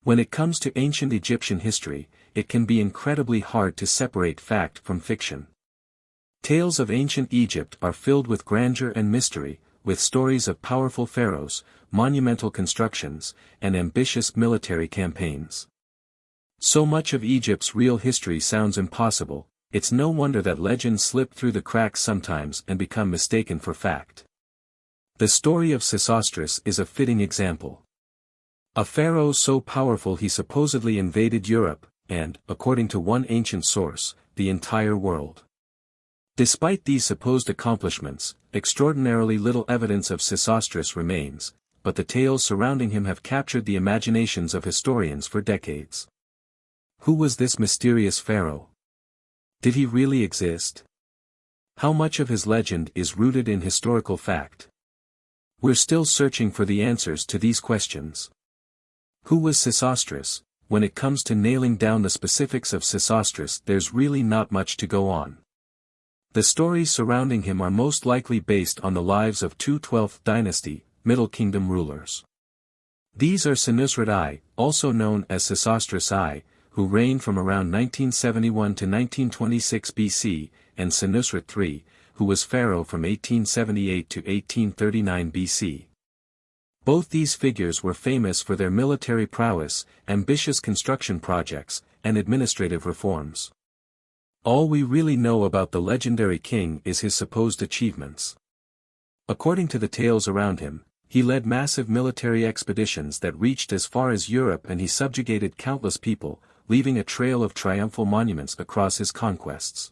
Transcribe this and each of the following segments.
When it comes to ancient Egyptian history, it can be incredibly hard to separate fact from fiction. Tales of ancient Egypt are filled with grandeur and mystery, with stories of powerful pharaohs, monumental constructions, and ambitious military campaigns. So much of Egypt's real history sounds impossible, it's no wonder that legends slip through the cracks sometimes and become mistaken for fact. The story of Sesostris is a fitting example. A pharaoh so powerful he supposedly invaded Europe, and, according to one ancient source, the entire world. Despite these supposed accomplishments, extraordinarily little evidence of Sesostris remains, but the tales surrounding him have captured the imaginations of historians for decades. Who was this mysterious pharaoh? Did he really exist? How much of his legend is rooted in historical fact? We're still searching for the answers to these questions. Who was Sesostris? When it comes to nailing down the specifics of Sesostris, there's really not much to go on. The stories surrounding him are most likely based on the lives of two 12th dynasty, Middle Kingdom rulers. These are Senusret I, also known as Sesostris I, who reigned from around 1971 to 1926 BC, and Senusret III, who was pharaoh from 1878 to 1839 BC. Both these figures were famous for their military prowess, ambitious construction projects, and administrative reforms. All we really know about the legendary king is his supposed achievements. According to the tales around him, he led massive military expeditions that reached as far as Europe, and he subjugated countless people, leaving a trail of triumphal monuments across his conquests.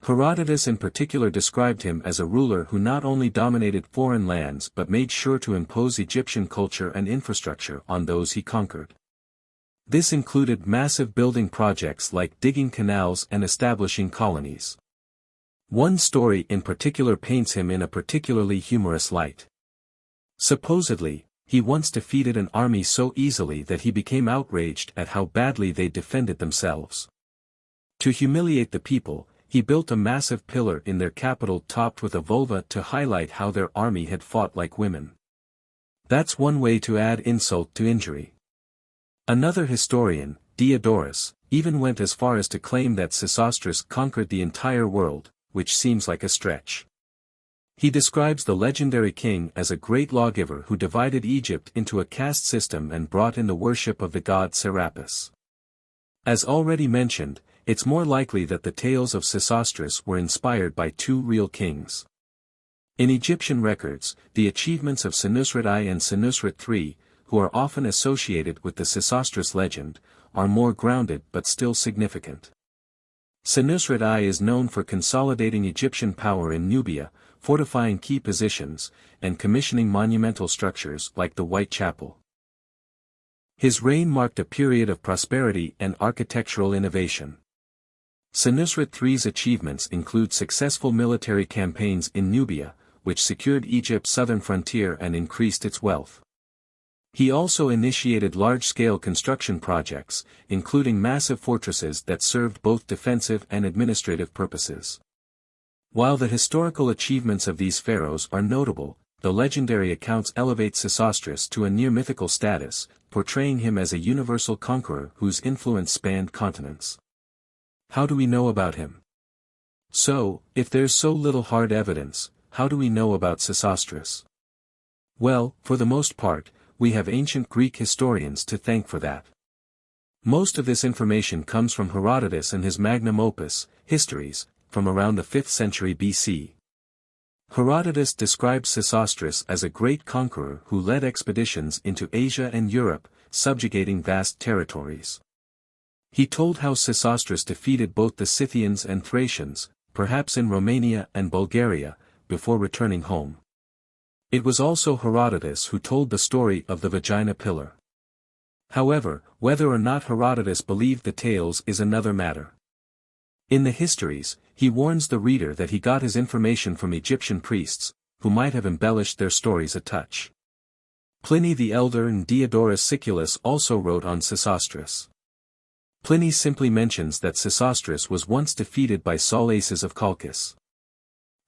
Herodotus in particular described him as a ruler who not only dominated foreign lands but made sure to impose Egyptian culture and infrastructure on those he conquered. This included massive building projects like digging canals and establishing colonies. One story in particular paints him in a particularly humorous light. Supposedly, he once defeated an army so easily that he became outraged at how badly they defended themselves. To humiliate the people, he built a massive pillar in their capital topped with a vulva to highlight how their army had fought like women. That's one way to add insult to injury. Another historian, Diodorus, even went as far as to claim that Sesostris conquered the entire world, which seems like a stretch. He describes the legendary king as a great lawgiver who divided Egypt into a caste system and brought in the worship of the god Serapis. As already mentioned, it's more likely that the tales of Sesostris were inspired by two real kings. In Egyptian records, the achievements of Senusret I and Senusret III, who are often associated with the Sesostris legend, are more grounded but still significant. Senusret I is known for consolidating Egyptian power in Nubia, fortifying key positions, and commissioning monumental structures like the White Chapel. His reign marked a period of prosperity and architectural innovation. Senusret III's achievements include successful military campaigns in Nubia, which secured Egypt's southern frontier and increased its wealth. He also initiated large-scale construction projects, including massive fortresses that served both defensive and administrative purposes. While the historical achievements of these pharaohs are notable, the legendary accounts elevate Sesostris to a near-mythical status, portraying him as a universal conqueror whose influence spanned continents. How do we know about him? So, if there's so little hard evidence, how do we know about Sesostris? Well, for the most part, we have ancient Greek historians to thank for that. Most of this information comes from Herodotus and his magnum opus, Histories, from around the 5th century BC. Herodotus describes Sesostris as a great conqueror who led expeditions into Asia and Europe, subjugating vast territories. He told how Sesostris defeated both the Scythians and Thracians, perhaps in Romania and Bulgaria, before returning home. It was also Herodotus who told the story of the vagina pillar. However, whether or not Herodotus believed the tales is another matter. In the Histories, he warns the reader that he got his information from Egyptian priests, who might have embellished their stories a touch. Pliny the Elder and Diodorus Siculus also wrote on Sesostris. Pliny simply mentions that Sesostris was once defeated by Saulaces of Colchis.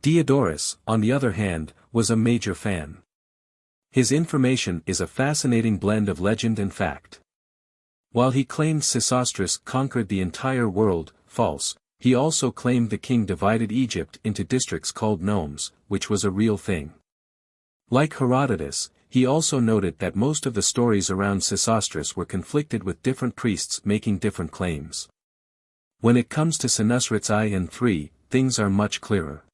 Diodorus, on the other hand, was a major fan. His information is a fascinating blend of legend and fact. While he claimed Sesostris conquered the entire world, false, he also claimed the king divided Egypt into districts called nomes, which was a real thing. Like Herodotus, he also noted that most of the stories around Sesostris were conflicted with different priests making different claims. When it comes to Senusrit's I and III, things are much clearer.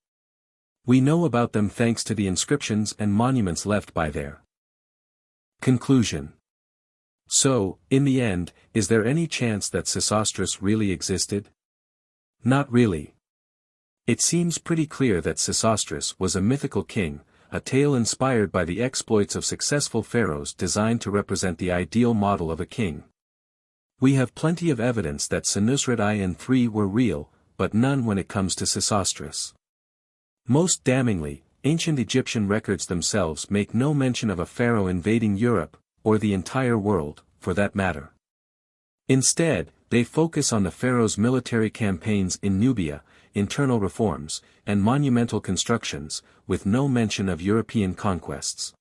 We know about them thanks to the inscriptions and monuments left by there. Conclusion. So, in the end, is there any chance that Sesostris really existed? Not really. It seems pretty clear that Sesostris was a mythical king, a tale inspired by the exploits of successful pharaohs designed to represent the ideal model of a king. We have plenty of evidence that Senusrit I and III were real, but none when it comes to Sesostris. Most damningly, ancient Egyptian records themselves make no mention of a pharaoh invading Europe, or the entire world, for that matter. Instead, they focus on the pharaoh's military campaigns in Nubia, internal reforms, and monumental constructions, with no mention of European conquests.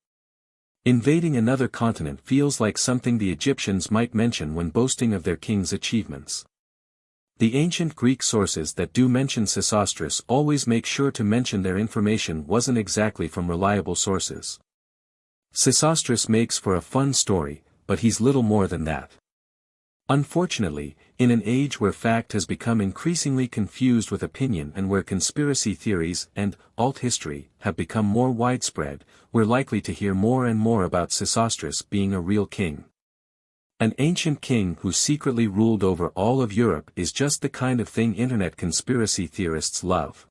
Invading another continent feels like something the Egyptians might mention when boasting of their king's achievements. The ancient Greek sources that do mention Sesostris always make sure to mention their information wasn't exactly from reliable sources. Sesostris makes for a fun story, but he's little more than that. Unfortunately, in an age where fact has become increasingly confused with opinion and where conspiracy theories and alt history have become more widespread, we're likely to hear more and more about Sesostris being a real king. An ancient king who secretly ruled over all of Europe is just the kind of thing internet conspiracy theorists love.